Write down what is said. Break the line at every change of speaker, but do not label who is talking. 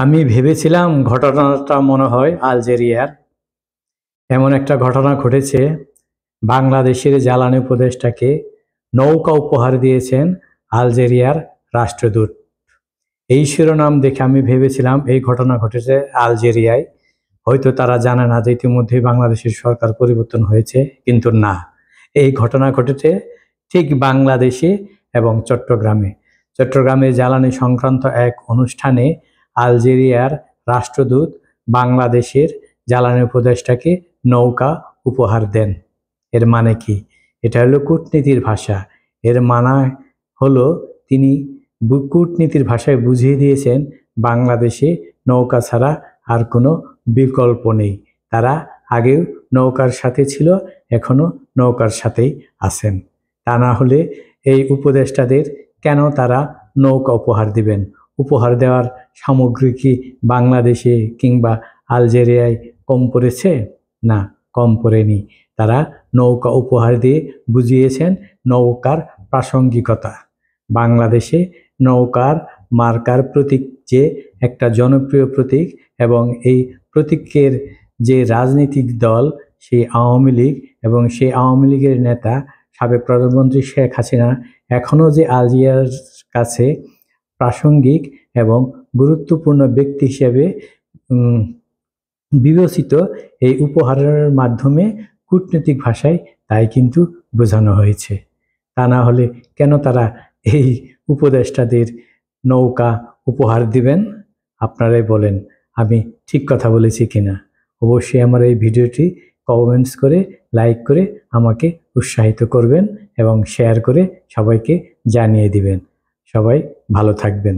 আমি ভেবেছিলাম ঘটনাটা মনে হয় আলজেরিয়ার। এমন একটা ঘটনা ঘটেছে, বাংলাদেশের জ্বালানি উপদেষ্টাকে নৌকা উপহার দিয়েছেন আলজেরিয়ার রাষ্ট্রদূত। এই শিরোনাম দেখে আমি ভেবেছিলাম এই ঘটনা ঘটেছে আলজেরিয়ায়। হয়তো তারা জানে না যে ইতিমধ্যেই বাংলাদেশের সরকার পরিবর্তন হয়েছে, কিন্তু না, এই ঘটনা ঘটেছে ঠিক বাংলাদেশে এবং চট্টগ্রামে। চট্টগ্রামে জ্বালানি সংক্রান্ত এক অনুষ্ঠানে আলজেরিয়ার রাষ্ট্রদূত বাংলাদেশের জ্বালানি উপদেষ্টাকে নৌকা উপহার দেন। এর মানে কি? এটা হলো কূটনীতির ভাষা। এর মানে হলো তিনি কূটনীতির ভাষায় বুঝিয়ে দিয়েছেন বাংলাদেশে নৌকা ছাড়া আর কোনো বিকল্প নেই। তারা আগেও নৌকার সাথে ছিল, এখনো নৌকার সাথেই আছেন। তা না হলে এই উপদেষ্টাদের কেন তারা নৌকা উপহার দিবেন? উপহার দেওয়ার সামগ্রী কি বাংলাদেশে কিংবা আলজেরিয়ায় কম পড়েছে? না, কম পড়েনি। তারা নৌকা উপহার দিয়ে বুঝিয়েছেন নৌকার প্রাসঙ্গিকতা। বাংলাদেশে নৌকার মার্কার প্রতীক যে একটা জনপ্রিয় প্রতীক, এবং এই প্রতীকের যে রাজনৈতিক দল সেই আওয়ামী লীগ, এবং সেই আওয়ামী লীগের নেতা সাবেক প্রধানমন্ত্রী শেখ হাসিনা এখনও যে আলজেরিয়ার কাছে প্রাসঙ্গিক এবং গুরুত্বপূর্ণ ব্যক্তি হিসেবে বিবেচিত, এই উপহারের মাধ্যমে কূটনৈতিক ভাষায় তাই কিন্তু বোঝানো হয়েছে। তা না হলে কেন তারা এই উপদেষ্টাদের নৌকা উপহার দিবেন? আপনারাই বলেন, আমি ঠিক কথা বলেছি কিনা? অবশ্যই আমার এই ভিডিওটি কমেন্টস করে, লাইক করে আমাকে উৎসাহিত করবেন এবং শেয়ার করে সবাইকে জানিয়ে দিবেন। সবাই ভালো থাকবেন।